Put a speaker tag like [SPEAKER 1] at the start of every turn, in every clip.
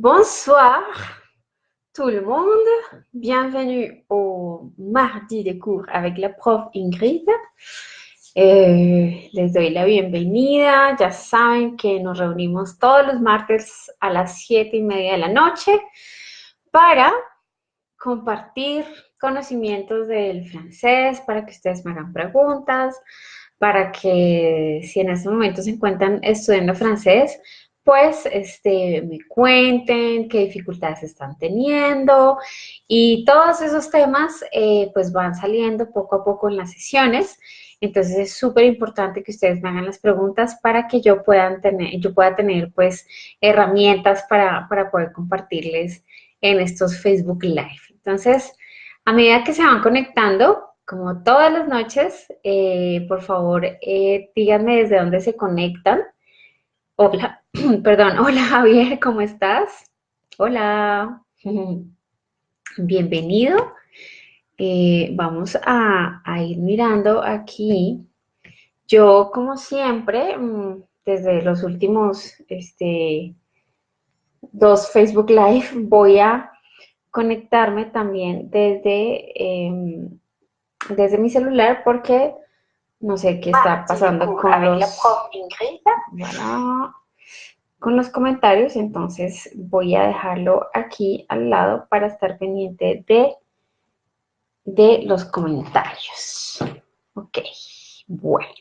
[SPEAKER 1] Bonsoir tout le monde, bienvenue au mardi de cours avec la prof Ingrid. Les doy la bienvenida, ya saben que nos reunimos todos los martes a las 7:30 de la noche para compartir conocimientos del francés, para que ustedes me hagan preguntas, para que si en este momento se encuentran estudiando francés, pues me cuenten qué dificultades están teniendo y todos esos temas pues van saliendo poco a poco en las sesiones. Entonces es súper importante que ustedes me hagan las preguntas para que yo pueda tener pues herramientas para poder compartirles en estos Facebook Live. Entonces, a medida que se van conectando, como todas las noches, por favor, díganme desde dónde se conectan. Hola, perdón, hola Javier, ¿cómo estás? Hola, bienvenido. Vamos a ir mirando aquí. Yo, como siempre, desde los últimos dos Facebook Live, voy a conectarme también desde mi celular porque no sé qué está pasando voilà, con los comentarios, entonces voy a dejarlo aquí al lado para estar pendiente de los comentarios. Ok, bueno.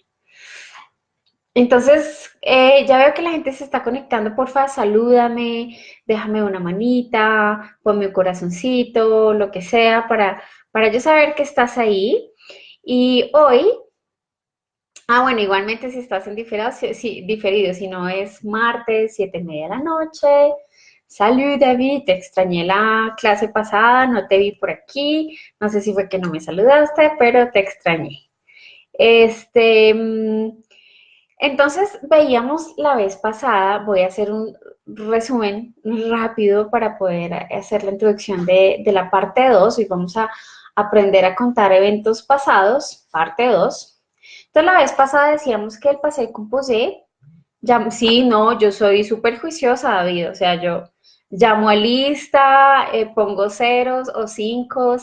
[SPEAKER 1] Entonces, ya veo que la gente se está conectando, porfa, salúdame, déjame una manita, ponme un corazoncito, lo que sea, para yo saber que estás ahí. Y hoy, bueno, igualmente si estás en diferido, si no es martes, 7:30 de la noche. Salud, David, te extrañé la clase pasada, no te vi por aquí, no sé si fue que no me saludaste, pero te extrañé. Entonces, veíamos la vez pasada, voy a hacer un resumen rápido para poder hacer la introducción de la parte 2 y vamos a aprender a contar eventos pasados, parte 2. Entonces, la vez pasada decíamos que el passé composé, sí, no, yo soy súper juiciosa, David, o sea, yo llamo a lista, pongo ceros o cinco,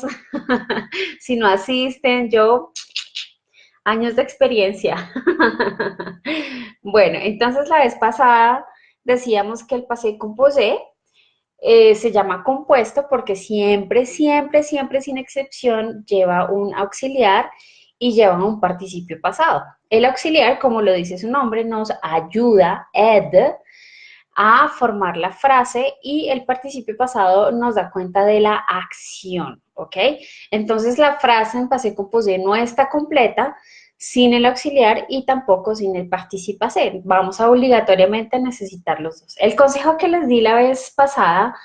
[SPEAKER 1] si no asisten, yo años de experiencia. Bueno, entonces la vez pasada decíamos que el passé composé se llama compuesto porque siempre, siempre, siempre, sin excepción, lleva un auxiliar y lleva un participio pasado. El auxiliar, como lo dice su nombre, nos ayuda, aide, a formar la frase y el participio pasado nos da cuenta de la acción, ¿ok? Entonces la frase en passé composé no está completa sin el auxiliar y tampoco sin el participe passé. Vamos a obligatoriamente necesitar los dos. El consejo que les di la vez pasada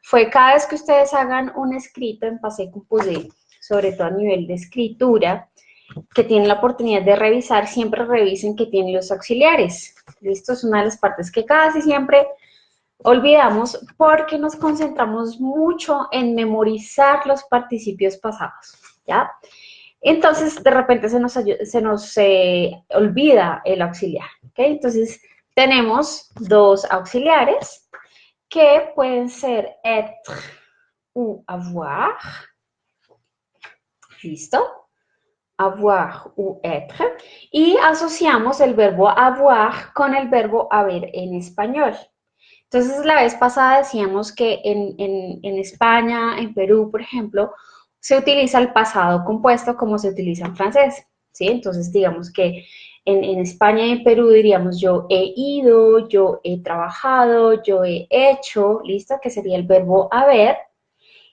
[SPEAKER 1] fue cada vez que ustedes hagan un escrito en passé composé, sobre todo a nivel de escritura, que tienen la oportunidad de revisar, siempre revisen que tienen los auxiliares. Esto es una de las partes que casi siempre olvidamos porque nos concentramos mucho en memorizar los participios pasados, ¿ya? Entonces, de repente se nos olvida el auxiliar, ¿ok? Entonces, tenemos dos auxiliares que pueden ser être ou avoir, ¿listo? Avoir ou être, y asociamos el verbo avoir con el verbo haber en español. Entonces, la vez pasada decíamos que en España, en Perú, por ejemplo, se utiliza el pasado compuesto como se utiliza en francés, ¿sí? Entonces, digamos que en España y en Perú diríamos yo he ido, yo he trabajado, yo he hecho, ¿listo? Que sería el verbo haber.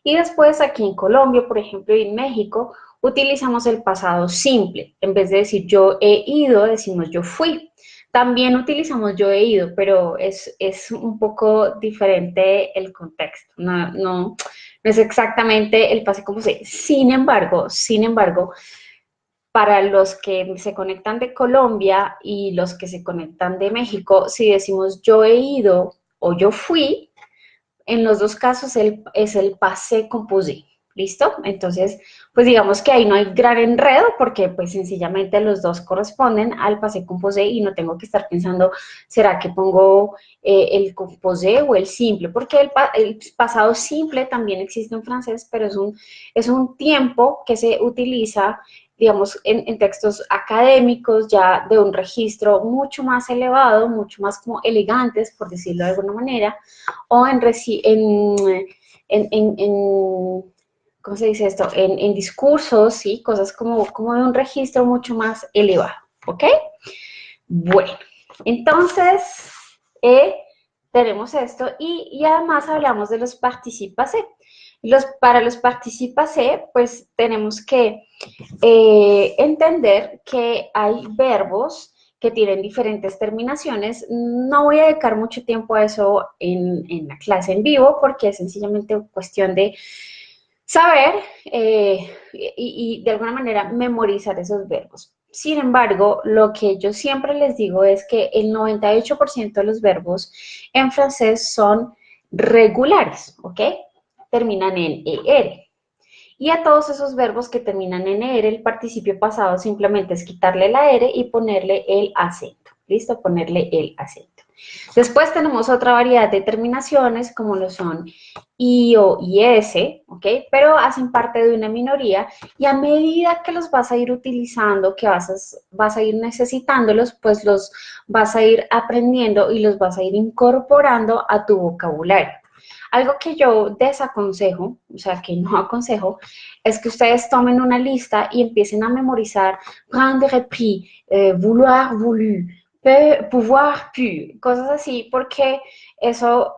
[SPEAKER 1] Y después aquí en Colombia, por ejemplo, y en México, utilizamos el pasado simple. En vez de decir yo he ido, decimos yo fui. También utilizamos yo he ido, pero es un poco diferente el contexto. No es exactamente el pase como se. Sin embargo, para los que se conectan de Colombia y los que se conectan de México, si decimos yo he ido o yo fui, en los dos casos es el passé composé. ¿Listo? Entonces, pues digamos que ahí no hay gran enredo porque pues sencillamente los dos corresponden al passé composé y no tengo que estar pensando, ¿será que pongo el composé o el simple? Porque el pasado simple también existe en francés, pero es un tiempo que se utiliza, digamos, en textos académicos ya de un registro mucho más elevado, mucho más como elegantes, por decirlo de alguna manera, o en ¿cómo se dice esto? En discursos, ¿sí? Cosas como de un registro mucho más elevado, ¿ok? Bueno, entonces tenemos esto y además hablamos de los participes passés. Para los participes passés, pues tenemos que entender que hay verbos que tienen diferentes terminaciones. No voy a dedicar mucho tiempo a eso en la clase en vivo porque es sencillamente cuestión de saber y de alguna manera memorizar esos verbos. Sin embargo, lo que yo siempre les digo es que el 98% de los verbos en francés son regulares, ¿ok? Terminan en ER. Y a todos esos verbos que terminan en ER, el participio pasado simplemente es quitarle la R y ponerle el acento. ¿Listo? Ponerle el acento. Después tenemos otra variedad de terminaciones como lo son I, O y S, ¿ok? Pero hacen parte de una minoría y a medida que los vas a ir utilizando, que vas a ir necesitándolos, pues los vas a ir aprendiendo y los vas a ir incorporando a tu vocabulario. Algo que yo desaconsejo, o sea, que no aconsejo, es que ustedes tomen una lista y empiecen a memorizar prendre, pris, vouloir, voulu, pouvoir, pu, cosas así, porque eso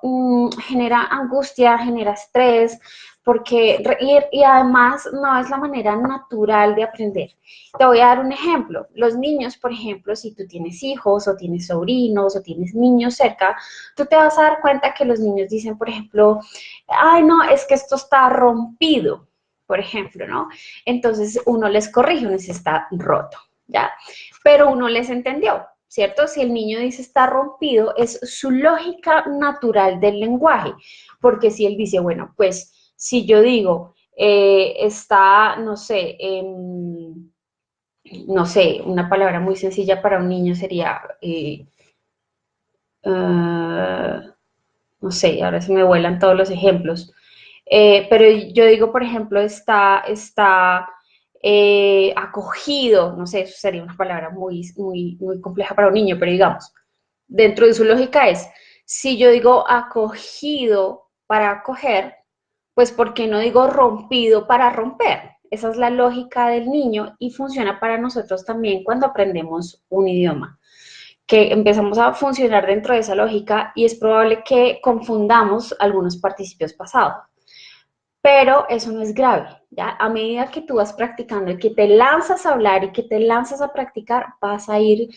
[SPEAKER 1] genera angustia, genera estrés, porque, y además no es la manera natural de aprender. Te voy a dar un ejemplo. Los niños, por ejemplo, si tú tienes hijos o tienes sobrinos o tienes niños cerca, tú te vas a dar cuenta que los niños dicen, por ejemplo, ay, no, es que esto está rompido, por ejemplo, ¿no? Entonces uno les corrige, uno dice está roto, ¿ya? Pero uno les entendió, ¿cierto? Si el niño dice está rompido, es su lógica natural del lenguaje, porque si él dice, bueno, pues si yo digo, está, no sé, una palabra muy sencilla para un niño sería, no sé, ahora se me vuelan todos los ejemplos. Pero yo digo, por ejemplo, está acogido, no sé, eso sería una palabra muy compleja para un niño, pero digamos, dentro de su lógica es, si yo digo acogido para acoger, pues ¿por qué no digo rompido para romper? Esa es la lógica del niño y funciona para nosotros también cuando aprendemos un idioma, que empezamos a funcionar dentro de esa lógica y es probable que confundamos algunos participios pasados. Pero eso no es grave, ¿ya? A medida que tú vas practicando y que te lanzas a hablar y que te lanzas a practicar, vas a ir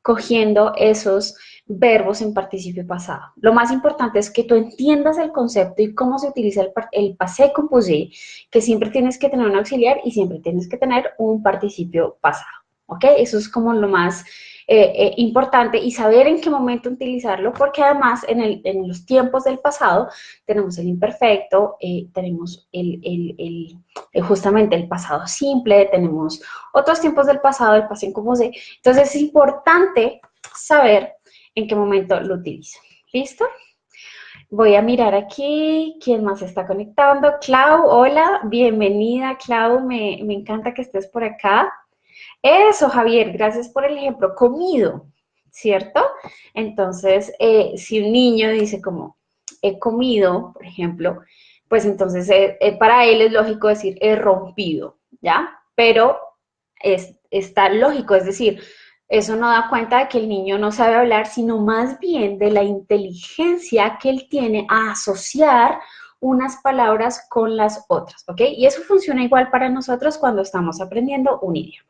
[SPEAKER 1] cogiendo esos verbos en participio pasado. Lo más importante es que tú entiendas el concepto y cómo se utiliza el passé composé, que siempre tienes que tener un auxiliar y siempre tienes que tener un participio pasado, ¿ok? Eso es como lo más importante y saber en qué momento utilizarlo, porque además en los tiempos del pasado tenemos el imperfecto, tenemos justamente el pasado simple, tenemos otros tiempos del pasado, el passé composé. Entonces es importante saber en qué momento lo utilizo. ¿Listo? Voy a mirar aquí quién más está conectando. Clau, hola, bienvenida, Clau, me encanta que estés por acá. Eso, Javier, gracias por el ejemplo. Comido, ¿cierto? Entonces, si un niño dice como he comido, por ejemplo, pues entonces para él es lógico decir he rompido, ¿ya? Pero está lógico, es decir, eso no da cuenta de que el niño no sabe hablar, sino más bien de la inteligencia que él tiene a asociar unas palabras con las otras, ¿ok? Y eso funciona igual para nosotros cuando estamos aprendiendo un idioma.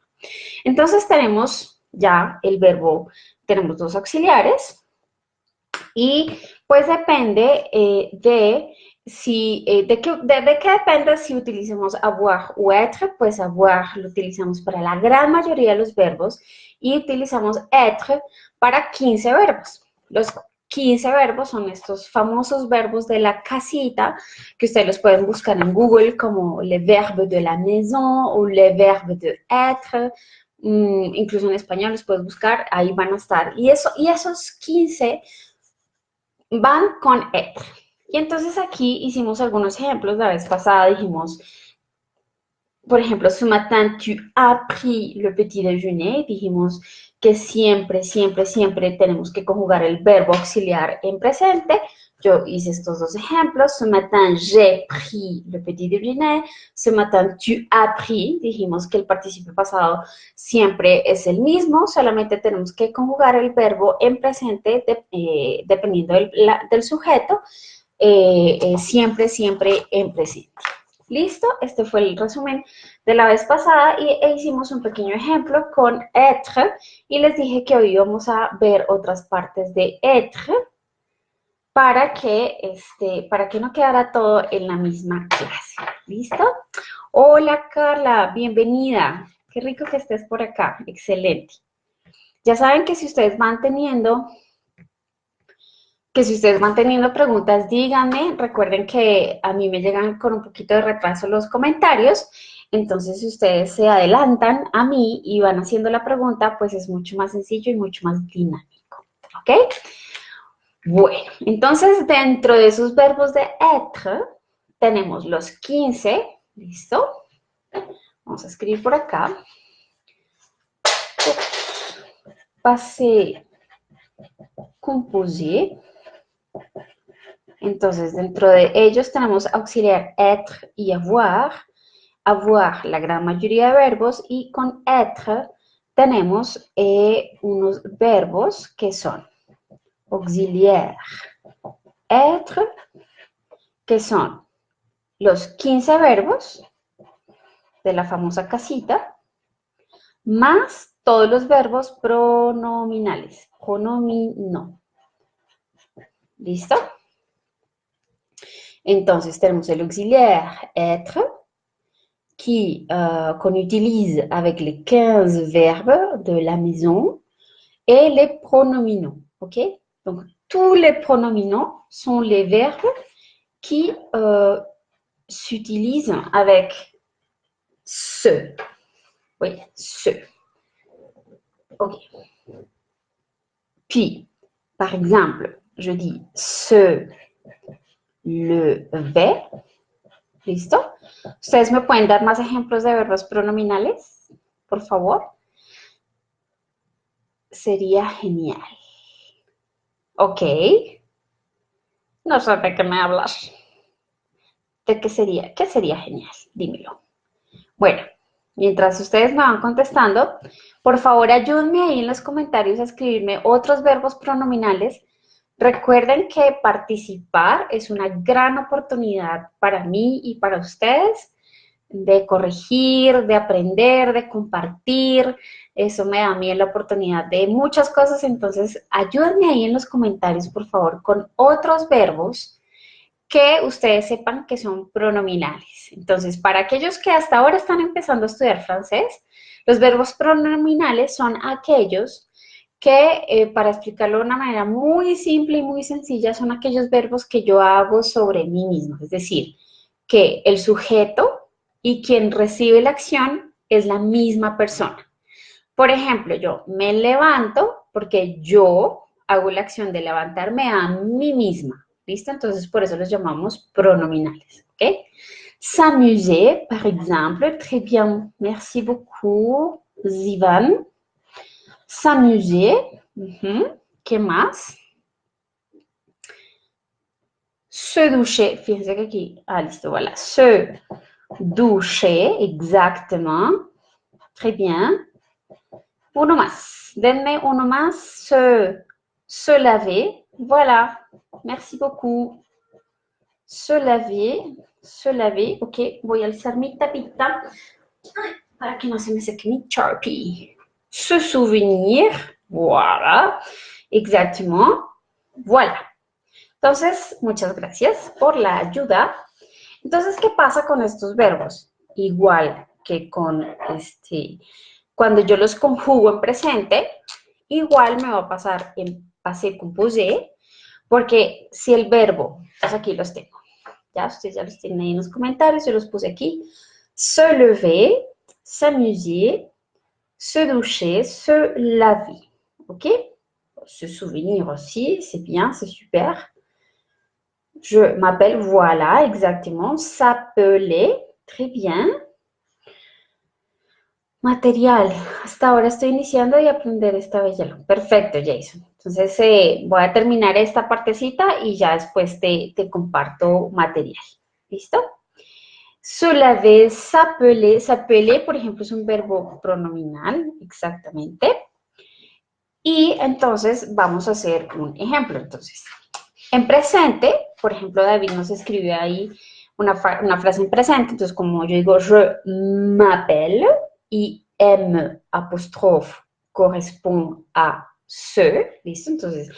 [SPEAKER 1] Entonces tenemos ya el verbo, tenemos dos auxiliares y pues depende de qué depende si utilizamos avoir o être, pues avoir lo utilizamos para la gran mayoría de los verbos y utilizamos être para 15 verbos. Los 15 verbos son estos famosos verbos de la casita, que ustedes los pueden buscar en Google como le verbe de la maison o le verbe de être. Incluso en español los puedes buscar, ahí van a estar. Y esos 15 van con être. Y entonces aquí hicimos algunos ejemplos. La vez pasada dijimos, por ejemplo, ce matin tu as pris le petit déjeuner. Dijimos que siempre, siempre, siempre tenemos que conjugar el verbo auxiliar en presente. Yo hice estos dos ejemplos. Ce matin j'ai pris le petit déjeuner. Ce matin tu as pris. Dijimos que el participio pasado siempre es el mismo. Solamente tenemos que conjugar el verbo en presente dependiendo del sujeto. Siempre, siempre en presente. ¿Listo? Este fue el resumen de la vez pasada e hicimos un pequeño ejemplo con être y les dije que hoy íbamos a ver otras partes de être para que no quedara todo en la misma clase. ¿Listo? Hola Carla, bienvenida. Qué rico que estés por acá. Excelente. Ya saben que si ustedes van teniendo preguntas, díganme. Recuerden que a mí me llegan con un poquito de retraso los comentarios. Entonces, si ustedes se adelantan a mí y van haciendo la pregunta, pues es mucho más sencillo y mucho más dinámico. ¿Ok? Bueno, entonces dentro de esos verbos de être tenemos los 15. ¿Listo? Vamos a escribir por acá. Passé, composé. Entonces, dentro de ellos tenemos auxiliar être y avoir. Avoir, la gran mayoría de verbos, y con être tenemos unos verbos que son auxiliar, être, que son los 15 verbos de la famosa casita, más todos los verbos pronominales. Pronomino. ¿Listo? Entonces tenemos el auxiliar être, qu'on utilise avec les 15 verbes de la maison et les pronominaux. OK? Donc, tous les pronominaux sont les verbes qui s'utilisent avec ce. Oui, ce. OK. Puis, par exemple, je dis se lever. ¿Listo? ¿Ustedes me pueden dar más ejemplos de verbos pronominales? Por favor. Sería genial. Ok. No sé de qué me hablas. ¿De qué sería? ¿Qué sería genial? Dímelo. Bueno, mientras ustedes me van contestando, por favor ayúdenme ahí en los comentarios a escribirme otros verbos pronominales. Recuerden que participar es una gran oportunidad para mí y para ustedes de corregir, de aprender, de compartir. Eso me da a mí la oportunidad de muchas cosas. Entonces, ayúdenme ahí en los comentarios, por favor, con otros verbos que ustedes sepan que son pronominales. Entonces, para aquellos que hasta ahora están empezando a estudiar francés, los verbos pronominales son aquellos que, para explicarlo de una manera muy simple y muy sencilla, son aquellos verbos que yo hago sobre mí mismo. Es decir, que el sujeto y quien recibe la acción es la misma persona. Por ejemplo, yo me levanto porque yo hago la acción de levantarme a mí misma. ¿Listo? Entonces, por eso los llamamos pronominales. ¿Ok? S'amuser, par exemple. Très bien. Merci beaucoup, Zivan. S'amuser. ¿Qué más? Se doucher. Fíjense que aquí. Ah, listo, voilà. Se doucher, exactement. Très bien. Uno más. Denme uno más. Se laver. Voilà. Merci beaucoup. Se laver. Se laver. Ok, voy a alzar mi tapita para que no se me seque mi Sharpie. Se souvenir. Voilà. Exactement. Voilà. Entonces, muchas gracias por la ayuda. Entonces, ¿qué pasa con estos verbos? Igual que con cuando yo los conjugo en presente, igual me va a pasar en passé composé. Porque si el verbo, entonces aquí los tengo, ya ustedes ya los tienen ahí en los comentarios, yo los puse aquí. Se lever, s'amuser, se doucher, se laver. Ok? Se souvenir aussi, c'est bien, c'est super. Je m'appelle, voilà, exactement. S'appeler, très bien. Material. Hasta ahora estoy iniciando y aprender esta bella. Perfecto, Jason. Entonces voy a terminar esta partecita y ya después te comparto material. ¿Listo? Se laver, s'appeler. S'appeler, por ejemplo, es un verbo pronominal, exactamente. Y entonces vamos a hacer un ejemplo. Entonces, en presente, por ejemplo, David nos escribió ahí una frase en presente. Entonces, como yo digo, je m'appelle, y M apóstrofe corresponde a se, ¿listo? Entonces,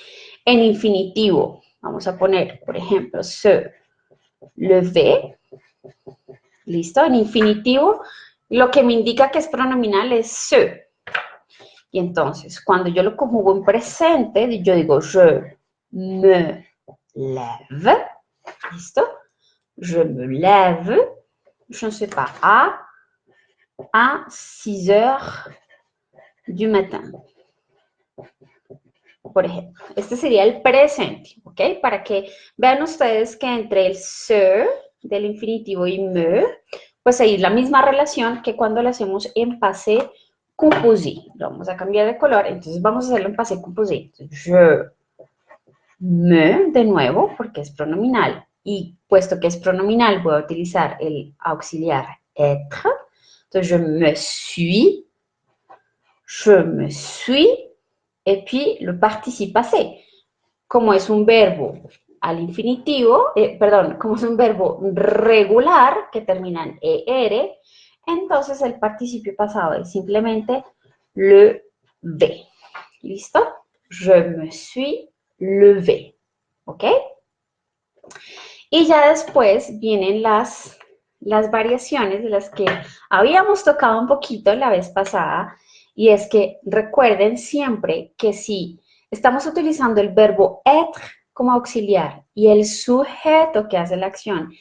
[SPEAKER 1] en infinitivo, vamos a poner, por ejemplo, se lever, ¿listo? En infinitivo, lo que me indica que es pronominal es se. Y entonces, cuando yo lo conjugo en presente, yo digo je me lève, ¿listo? Je me lève, je ne sais pas, à 6 heures du matin. Por ejemplo, este sería el presente, ¿ok? Para que vean ustedes que entre el se del infinitivo y me, pues hay la misma relación que cuando lo hacemos en passé composé. Lo vamos a cambiar de color, entonces vamos a hacerlo en passé composé. Je me, de nuevo, porque es pronominal. Y puesto que es pronominal, voy a utilizar el auxiliar être. Entonces, je me suis, et puis le participe passé. Como es un verbo al infinitivo, perdón, como es un verbo regular que termina en ER, entonces el participio pasado es simplemente le V. ¿Listo? Je me suis levé. ¿Ok? Y ya después vienen las variaciones de las que habíamos tocado un poquito la vez pasada, y es que recuerden siempre que si estamos utilizando el verbo être como auxiliar y el sujeto que hace la acción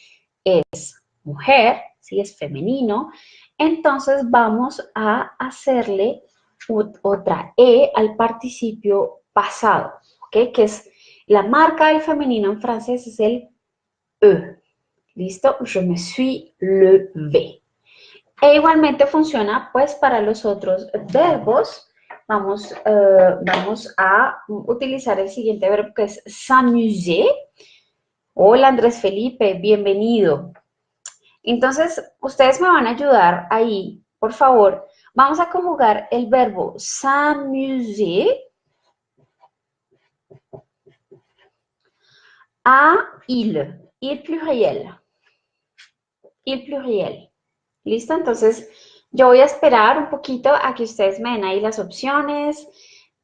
[SPEAKER 1] es mujer, si es femenino, entonces vamos a hacerle otra E al participio pasado, ¿ok? Que es la marca del femenino en francés, es el E. ¿Listo? Je me suis levé. E igualmente funciona pues para los otros verbos. Vamos a utilizar el siguiente verbo que es s'amuser. Hola Andrés Felipe, bienvenido. Entonces, ustedes me van a ayudar ahí, por favor. Vamos a conjugar el verbo s'amuser a il pluriel. Il pluriel. ¿Listo? Entonces, yo voy a esperar un poquito a que ustedes me den ahí las opciones.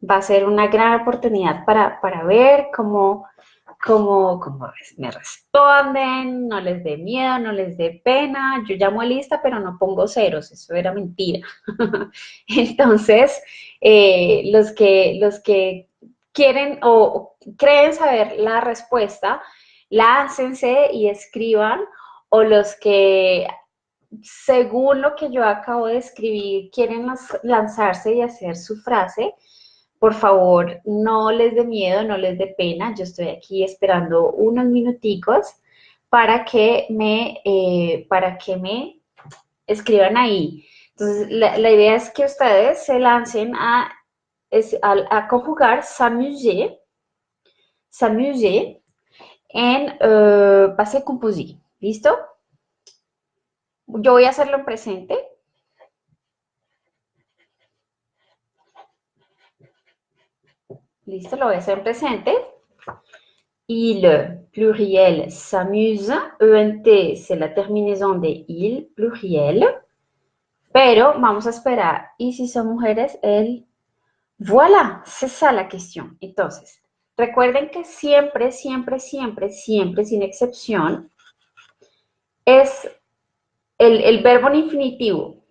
[SPEAKER 1] Va a ser una gran oportunidad para ver cómo me responden, no les dé miedo, no les dé pena. Yo llamo a lista, pero no pongo ceros, eso era mentira. Entonces, los que quieren o creen saber la respuesta, láncense y escriban, o los que según lo que yo acabo de escribir, quieren lanzarse y hacer su frase, por favor, no les dé miedo, no les dé pena. Yo estoy aquí esperando unos minuticos para que me escriban ahí. Entonces, la idea es que ustedes se lancen a conjugar s'amuser en passé composé. ¿Listo? Yo voy a hacerlo en presente. Listo, lo voy a hacer en presente. Il, pluriel, s'amuse. ENT, c'est la terminaison de il, pluriel. Pero vamos a esperar. Y si son mujeres, el voilà, c'est ça la cuestión. Entonces, recuerden que siempre, siempre, siempre, siempre, sin excepción, es el verbo en infinitivo.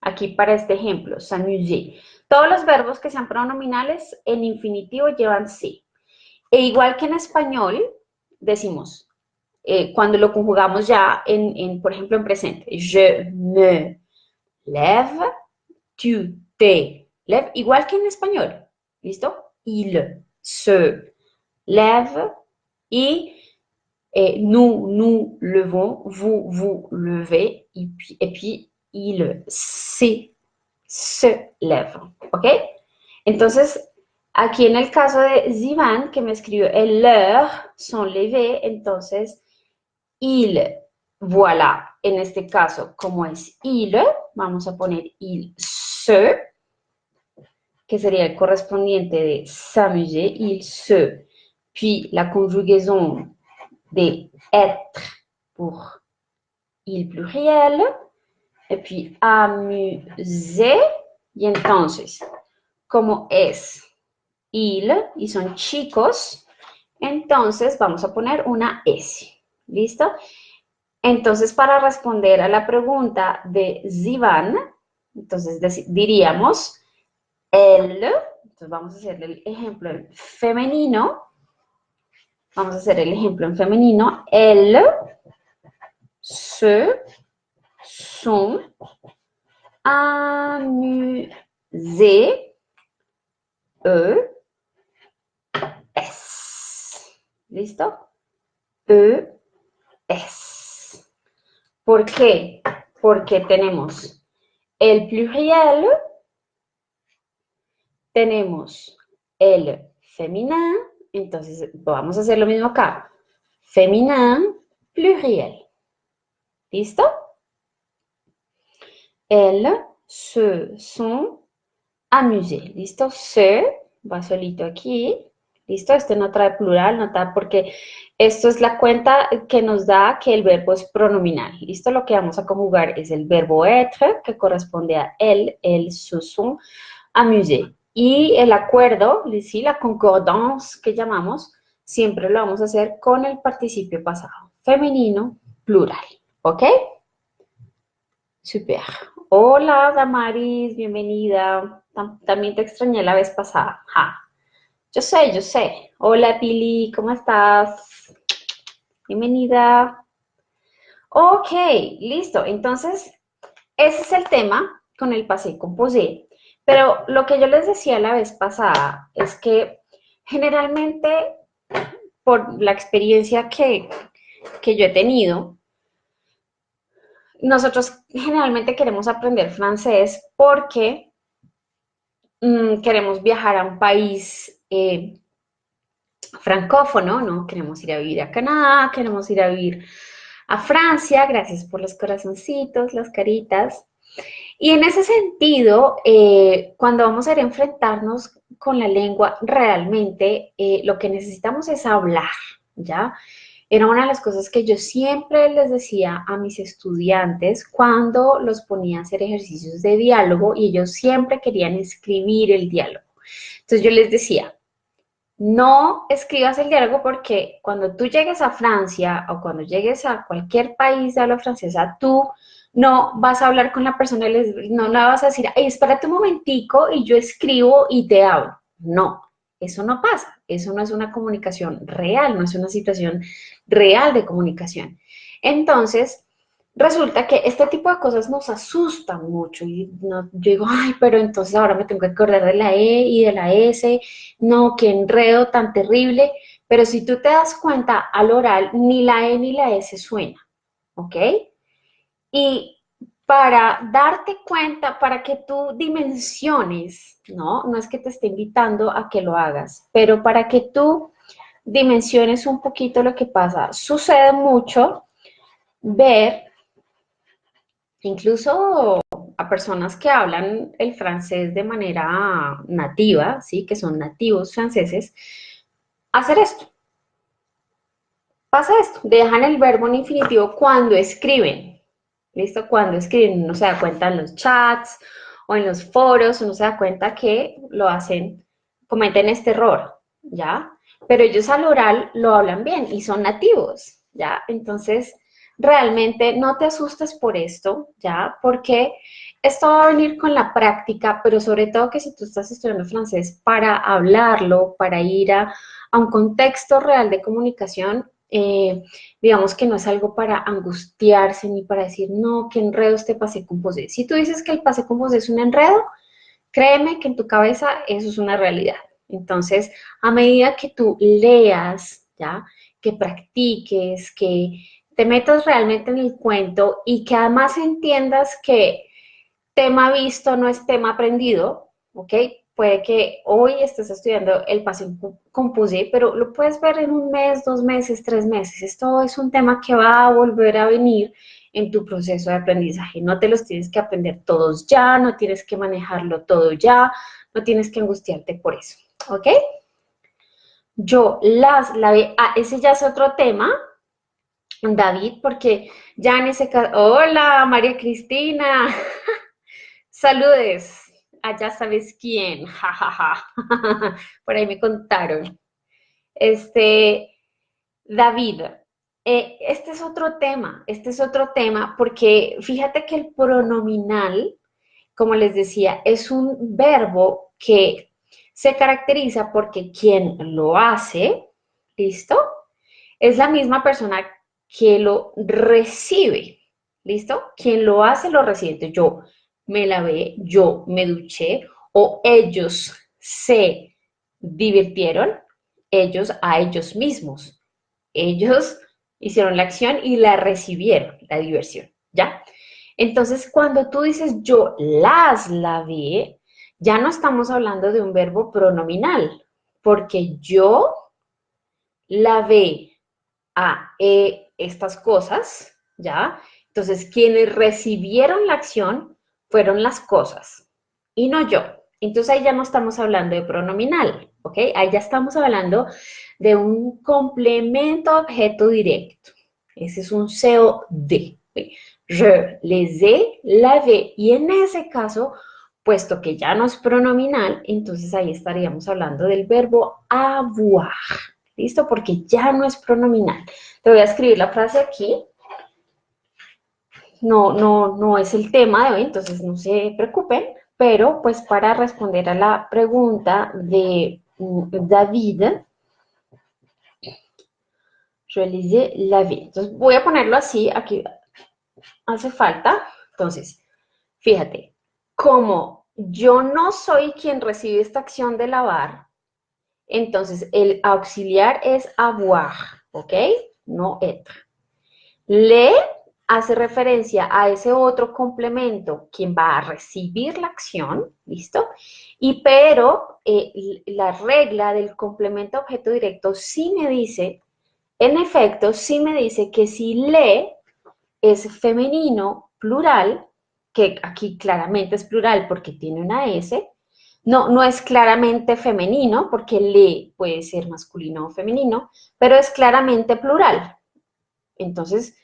[SPEAKER 1] Aquí para este ejemplo, s'amuser. Todos los verbos que sean pronominales en infinitivo llevan sí. E igual que en español, decimos, cuando lo conjugamos ya por ejemplo, en presente, je me lève, tu te lèves, igual que en español, ¿listo? Il se lève y nous levons, vous levez, et puis il se lève, ¿ok? Entonces, aquí en el caso de Zivan, que me escribió el leur, son levé, entonces il, voilà, en este caso, como es il, vamos a poner il se, que sería el correspondiente de s'amuser, il se, puis la conjugaison de être pour il pluriel, et puis amuser, y entonces, como es il y son chicos, entonces vamos a poner una S. ¿Listo? Entonces, para responder a la pregunta de Zivan, entonces diríamos el, entonces vamos a hacer el ejemplo en femenino, vamos a hacer el ejemplo en femenino, elles se sont amusées, ¿listo? Es. ¿Por qué? Porque tenemos el pluriel, tenemos el feminin, entonces vamos a hacer lo mismo acá. Feminin, pluriel. ¿Listo? Elles se sont amusées. ¿Listo? Se va solito aquí. ¿Listo? Este no trae plural, no trae porque esto es la cuenta que nos da que el verbo es pronominal. ¿Listo? Lo que vamos a conjugar es el verbo être, que corresponde a elles se sont amusées. Y el acuerdo, ¿sí? La concordance que llamamos, siempre lo vamos a hacer con el participio pasado. Femenino, plural. ¿Ok? Super. Hola, Damaris, bienvenida. También te extrañé la vez pasada. Ja. Yo sé, yo sé. Hola, Pili, ¿cómo estás? Bienvenida. Ok, listo. Entonces, ese es el tema con el passé composé. Pero lo que yo les decía la vez pasada es que generalmente, por la experiencia que yo he tenido, nosotros generalmente queremos aprender francés porque queremos viajar a un país francófono, ¿no? Queremos ir a vivir a Canadá, queremos ir a vivir a Francia, gracias por los corazoncitos, las caritas. Y en ese sentido, cuando vamos a ir a enfrentarnos con la lengua, realmente lo que necesitamos es hablar, ¿ya? Era una de las cosas que yo siempre les decía a mis estudiantes cuando los ponía a hacer ejercicios de diálogo y ellos siempre querían escribir el diálogo. Entonces yo les decía, no escribas el diálogo porque cuando tú llegues a Francia o cuando llegues a cualquier país de habla francesa, tú no vas a hablar con la persona, no la vas a decir, ay, espérate un momentico y yo escribo y te hablo. No, eso no pasa. Eso no es una comunicación real, no es una situación real de comunicación. Entonces, resulta que este tipo de cosas nos asustan mucho y yo digo, ay, pero entonces ahora me tengo que acordar de la E y de la S, no, qué enredo tan terrible, pero si tú te das cuenta al oral, ni la E ni la S suena, ¿ok? Y para darte cuenta, para que tú dimensiones, ¿no? No es que te esté invitando a que lo hagas, pero para que tú dimensiones un poquito lo que pasa. Sucede mucho ver incluso a personas que hablan el francés de manera nativa, ¿sí? Que son nativos franceses, hacer esto. Pasa esto, dejan el verbo en infinitivo cuando escriben. ¿Listo? Cuando escriben, uno se da cuenta en los chats o en los foros, uno se da cuenta que lo hacen, cometen este error, ¿ya? Pero ellos al oral lo hablan bien y son nativos, ¿ya? Entonces, realmente no te asustes por esto, ¿ya? Porque esto va a venir con la práctica, pero sobre todo que si tú estás estudiando francés para hablarlo, para ir a un contexto real de comunicación, digamos que no es algo para angustiarse ni para decir, no, qué enredo este passé composé. Si tú dices que el passé composé es un enredo, créeme que en tu cabeza eso es una realidad. Entonces, a medida que tú leas, ¿ya? Que practiques, que te metas realmente en el cuento y que además entiendas que tema visto no es tema aprendido, ¿ok? Puede que hoy estés estudiando el passé composé, pero lo puedes ver en un mes, 2 meses, 3 meses. Esto es un tema que va a volver a venir en tu proceso de aprendizaje. No te los tienes que aprender todos ya, no tienes que manejarlo todo ya, no tienes que angustiarte por eso, ¿ok? Ese ya es otro tema, David, porque ya en ese caso, hola María Cristina, saludes, allá sabes quién, jajaja, por ahí me contaron. Este, David, este es otro tema, porque fíjate que el pronominal, como les decía, es un verbo que se caracteriza porque quien lo hace, ¿listo? Es la misma persona que lo recibe, ¿listo? Quien lo hace, lo recibe. Entonces, yo me lavé, yo me duché, o ellos se divirtieron, ellos a ellos mismos. Ellos hicieron la acción y la recibieron, la diversión, ¿ya? Entonces, cuando tú dices yo las lavé, ya no estamos hablando de un verbo pronominal, porque yo lavé estas cosas, ¿ya? Entonces, quienes recibieron la acción fueron las cosas y no yo. Entonces, ahí ya no estamos hablando de pronominal, ¿ok? Ahí ya estamos hablando de un complemento objeto directo. Ese es un COD. Je les ai lavé. Y en ese caso, puesto que ya no es pronominal, entonces ahí estaríamos hablando del verbo avoir. ¿Listo? Porque ya no es pronominal. Te voy a escribir la frase aquí. No es el tema de hoy, entonces no se preocupen, pero pues para responder a la pregunta de David, je les ai lavé. Entonces voy a ponerlo así, aquí hace falta. Entonces, fíjate, como yo no soy quien recibe esta acción de lavar, entonces el auxiliar es avoir, ¿ok? No être. Le hace referencia a ese otro complemento, quien va a recibir la acción, ¿listo? Y pero la regla del complemento objeto directo sí me dice, en efecto, sí me dice que si le es femenino plural, que aquí claramente es plural porque tiene una S, no es claramente femenino porque le puede ser masculino o femenino, pero es claramente plural. Entonces,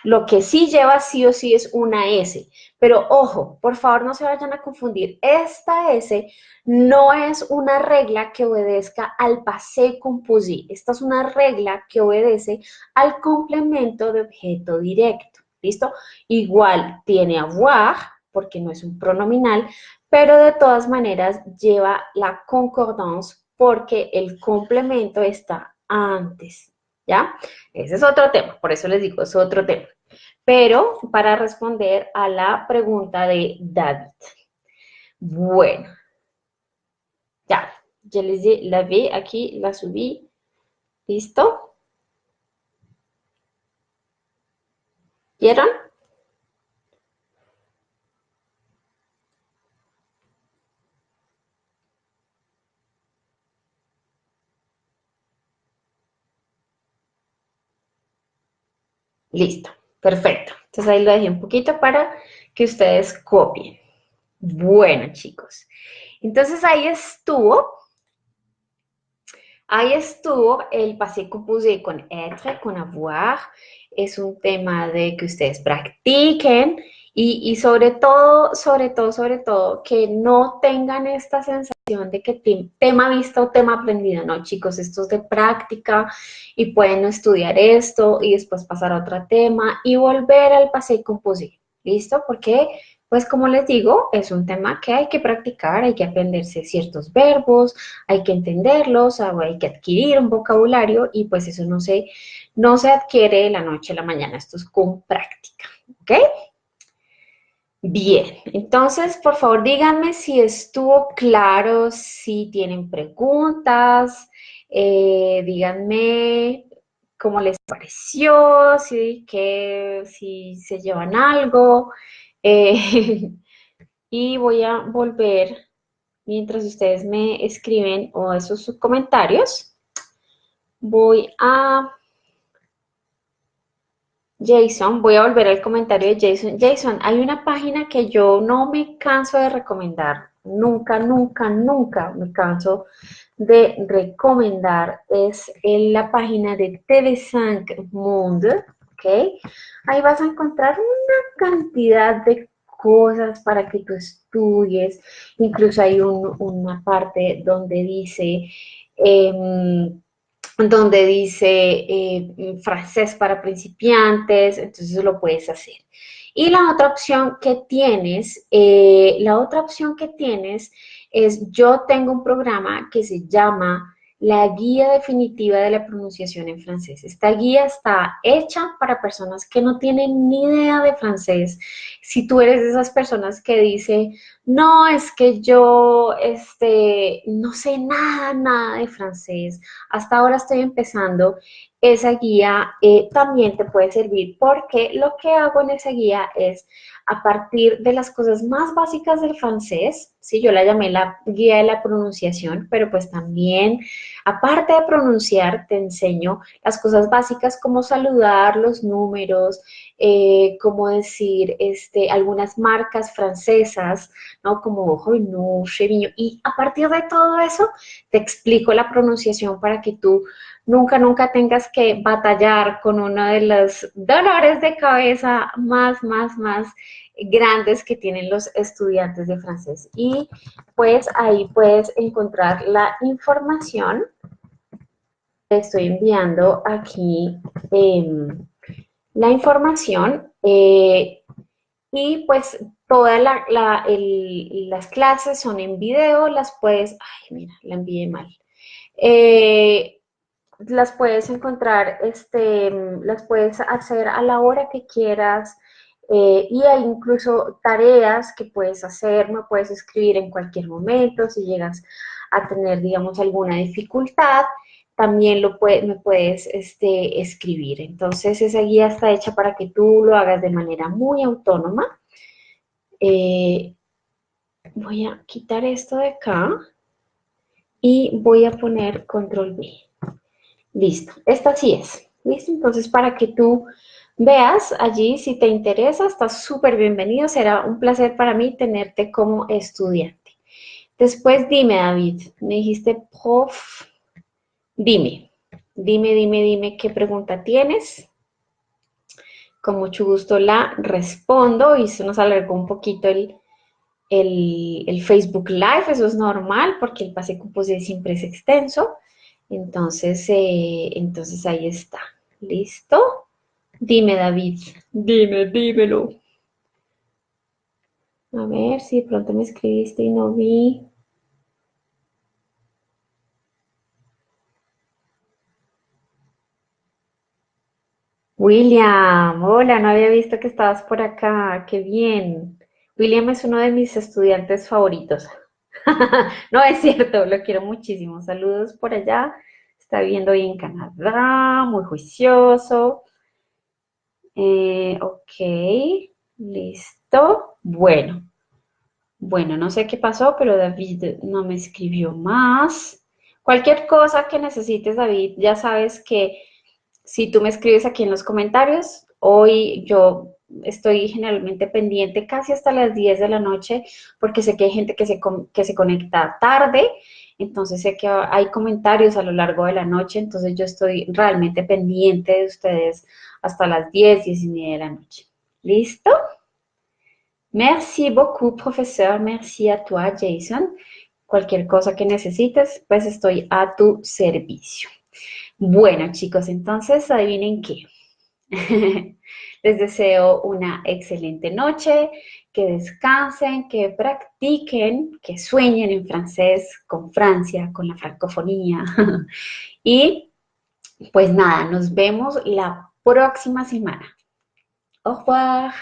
[SPEAKER 1] lo que sí lleva sí o sí es una S. Pero ojo, por favor no se vayan a confundir. Esta S no es una regla que obedezca al passé composé. Esta es una regla que obedece al complemento de objeto directo. ¿Listo? Igual tiene avoir, porque no es un pronominal, pero de todas maneras lleva la concordance porque el complemento está antes. ¿Ya? Ese es otro tema, por eso les digo, es otro tema. Pero para responder a la pregunta de David. Bueno, ya, ya les di, la vi aquí, la subí. ¿Listo? ¿Vieron? Listo, perfecto. Entonces ahí lo dejé un poquito para que ustedes copien. Bueno, chicos. Entonces ahí estuvo el passé composé con être, con avoir. Es un tema de que ustedes practiquen y sobre todo, que no tengan esta sensación de que tema visto o tema aprendido. No, chicos, esto es de práctica y pueden estudiar esto y después pasar a otro tema y volver al passé composé. ¿Listo? Porque Pues como les digo, es un tema que hay que practicar, hay que aprenderse ciertos verbos, hay que entenderlos, hay que adquirir un vocabulario y pues eso no se adquiere de la noche a la mañana, esto es con práctica, ¿ok? Bien, entonces por favor díganme si estuvo claro, si tienen preguntas, díganme cómo les pareció, si se llevan algo. eh, y voy a volver mientras ustedes me escriben o esos sus comentarios. Voy a voy a volver al comentario de Jason. Jason, hay una página que yo no me canso de recomendar. Nunca, nunca, nunca me canso de recomendar. Es en la página de TV5 Monde, ¿ok? Ahí vas a encontrar una cantidad de cosas para que tú estudies. Incluso hay una parte donde dice francés para principiantes, entonces lo puedes hacer. Y la otra opción que tienes es, yo tengo un programa que se llama la guía definitiva de la pronunciación en francés. Esta guía está hecha para personas que no tienen ni idea de francés. Si tú eres de esas personas que dice, no, es que yo no sé nada, nada de francés, hasta ahora estoy empezando, esa guía también te puede servir porque lo que hago en esa guía es a partir de las cosas más básicas del francés, sí, yo la llamé la guía de la pronunciación, pero pues también, aparte de pronunciar, te enseño las cosas básicas como saludar, los números, cómo decir algunas marcas francesas, ¿no? Como Renault, Chevignon, y a partir de todo eso te explico la pronunciación para que tú nunca, nunca tengas que batallar con uno de los dolores de cabeza más grandes que tienen los estudiantes de francés. Y pues ahí puedes encontrar la información. Te estoy enviando aquí la información y pues todas las clases son en video, las puedes, ay, mira, la envié mal. Eh, las puedes encontrar, las puedes hacer a la hora que quieras y hay incluso tareas que puedes hacer, me puedes escribir en cualquier momento si llegas a tener, digamos, alguna dificultad, también me puedes escribir. Entonces, esa guía está hecha para que tú lo hagas de manera muy autónoma. Eh, Voy a quitar esto de acá y voy a poner control B. Listo, esta sí es. ¿Listo? Entonces, para que tú veas allí, si te interesa, estás súper bienvenido. Será un placer para mí tenerte como estudiante. Después dime, David, me dijiste, prof, dime qué pregunta tienes. Con mucho gusto la respondo y se nos alargó un poquito el Facebook Live, eso es normal porque el pase composé siempre es extenso. Entonces ahí está. ¿Listo? Dime, David. Dímelo. A ver si de pronto me escribiste y no vi. William, hola, no había visto que estabas por acá. Qué bien. William es uno de mis estudiantes favoritos. No es cierto, lo quiero muchísimo. Saludos por allá. Está viviendo hoy en Canadá, muy juicioso. Ok, listo. Bueno, no sé qué pasó, pero David no me escribió más. Cualquier cosa que necesites, David, ya sabes que si tú me escribes aquí en los comentarios, hoy yo estoy generalmente pendiente casi hasta las 10 de la noche, porque sé que hay gente que se conecta tarde, entonces sé que hay comentarios a lo largo de la noche, entonces yo estoy realmente pendiente de ustedes hasta las 10, 10:30 de la noche. ¿Listo? Merci beaucoup, profesor. Merci a toi, Jason. Cualquier cosa que necesites, pues estoy a tu servicio. Bueno, chicos, entonces adivinen qué. Les deseo una excelente noche, que descansen, que practiquen, que sueñen en francés con Francia, con la francofonía. Y pues nada, nos vemos la próxima semana. Au revoir.